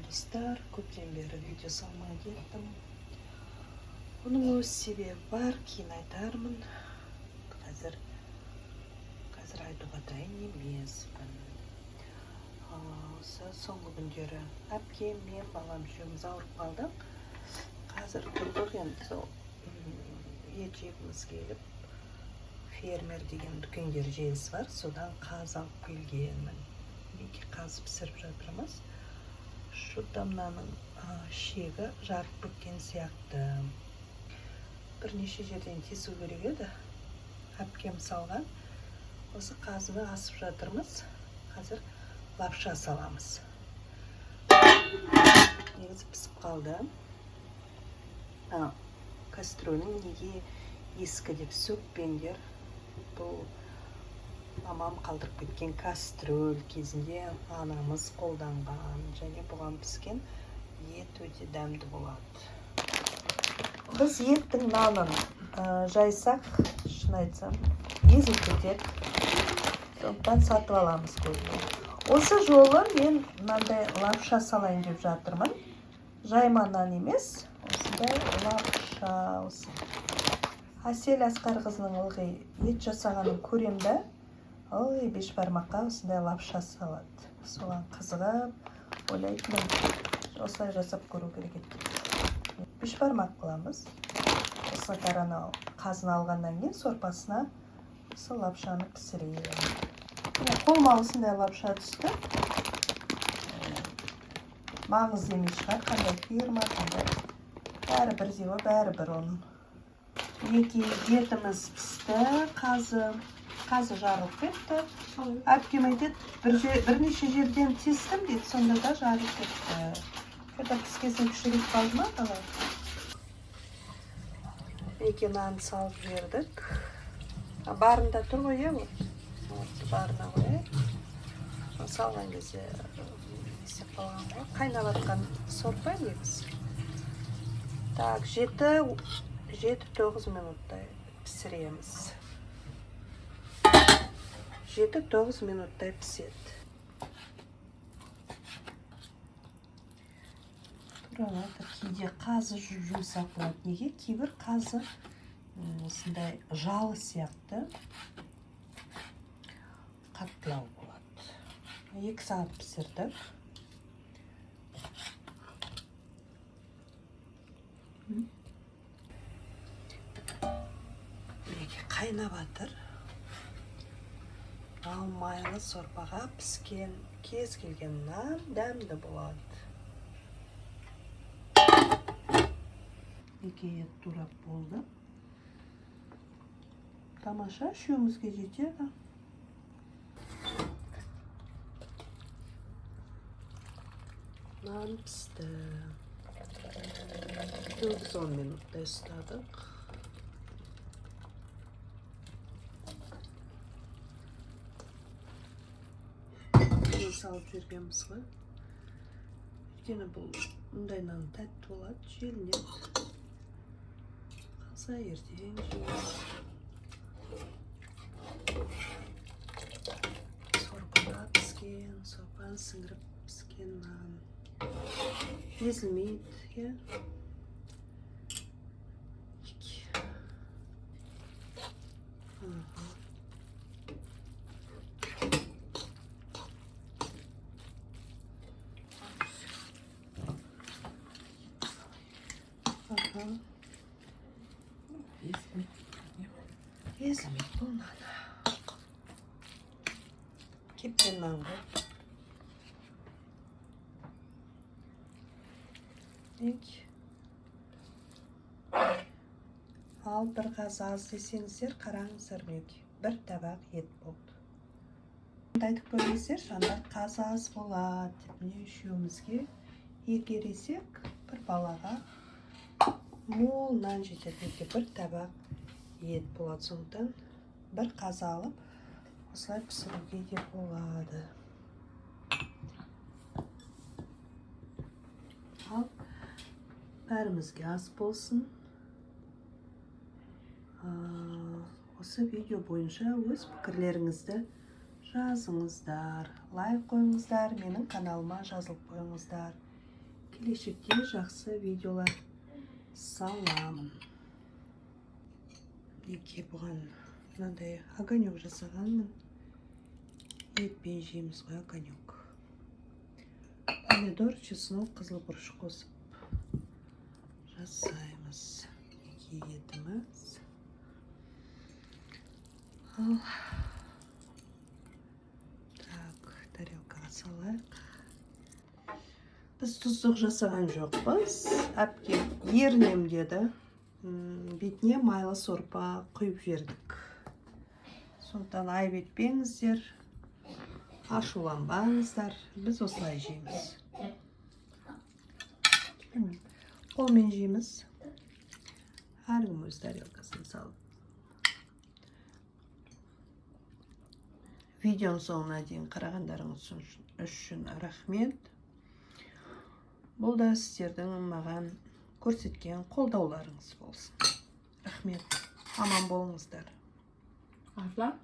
достар, көптен бері видео салмай кеттім. Оның өз себебі бар, кейін айтармын. Қазір айтуға дайын емеспін. Осы соңғы күндері әпкем мен балам үшеуміз ауырып қалдық. Қазір тұрдық, енді ет жегіміз келіп, фермер деген дүкендер желісі бар, содан қаз алып келгенмін. Неге қаз пісіріп жатырмыз. Шуда мынаның шегі жарып кеткен сияқты. Бірнеше жерден кесу керек еді. Әпкем салған. Осы қазыны асып жатырмыз. Қазір лапша саламыз. Негізі пісіп қалды. Кастрөлін неге ескі деп сөкпеңдер. Бұл мамам қалдырып кеткен кастрөл, кезінде анамыз қолданған, және бұған піскен ет өте дәмді болады. Біз еттің нанын жайсақ, шын айтсам, езіп кетеді. Сондықтан сатып аламыз көбіне. Осы жолы мен мынандай лапша салайын деп жатырмын. Жайма нан емес, осындай лапша. Әсел Асқарқызының ылғи ет жасағанын көремді. Ой, беш бармаққа осындай лапша салады. Соған қызығып, ойлайтынмын, осылай жасап көру керек еді. Беш бармақ қыламыз. Осы таранау қазын алғаннан кейін сорпасына осы лапшаны пісірейін. Қолыма осындай лапша түсті. Маңыз демей шығар, қандай фирма, қандай. Бәрі бірдей, бәрі бір оның. Екі етіміз пісті, қазы жарылып кетті. Әпкем айтады, бірнеше жерден тестім дейді, сонда да жарылып кетті. Когда піскесін кішірек қалды ма, қалай? Екі нан салып жердік. Барында тұр ғой, барына ғой. Салған кезде есеп қалған ғой. Қайнап атқан сорпа негізі. Так, 7-9 минуттай пісіреміз. 7-9 минуттай піседі. Тұралады, кейде қазы жұмсақ болады. Неге? Кейбір қазы осындай жалы сияқты қаттылау болады. 2 сағат пісірдік. Қайнап атыр. Ал майлы сорпаға піскен кез келген нан дәмді болады. Екі ет турап болды. Тамаша, үшеумізге жетеді. Нан пісті. 9-10 минутта ұстадық. Салып жергенбіз ғой. Өйткені бұл мұндай нан тәтті болады, желінеді. Қалса ертең жейміз. Сорпада піскен, сорпаны сіңіріп піскен нан. Езілмейді, Езілмейді бұл нан. Кепкен нан ғой. Ал бір қаз аз десеңіздер, қараңыздар неге. Бір табақ ет болды. Айтып көрмесер, жанда қаз аз болады. Міне үшеумізге егер есек, бір балаға мол нан жетеді. Бір табақ ет болады. Сондықтан бір қаз алып, осылай пісіруге де болады. Ал бәрімізге аз болсын. Осы видео бойынша өз пікірлеріңізді жазыңыздар, лайк қойыңыздар, менің каналыма жазылып қойыңыздар. келешекте жақсы видеолар саламын. Неке бұған мынандай огонек жасағанмын. Етпен жейміз ғой огонек. Помидор, чеснок, қызыл бұрыш қосып жасаймыз. Неке етіміз. Так, тарелкаға салайық. Біз тұздық жасаған жоқпыз. Әпкем ерінем деді. Бетіне майлы сорпа құйып жердік. Сондықтан айып етпеңіздер, ашуланбаңыздар. Біз осылай жейміз. Қолмен жейміз. Әркім өз тарелкасын салып. Видеоның соңына дейін қарағандарыңыз үшін рахмет. Бұл да сіздердің маған көрсеткен қолдауларыңыз болсын. Рахмет. Аман болыңыздар. Aslan.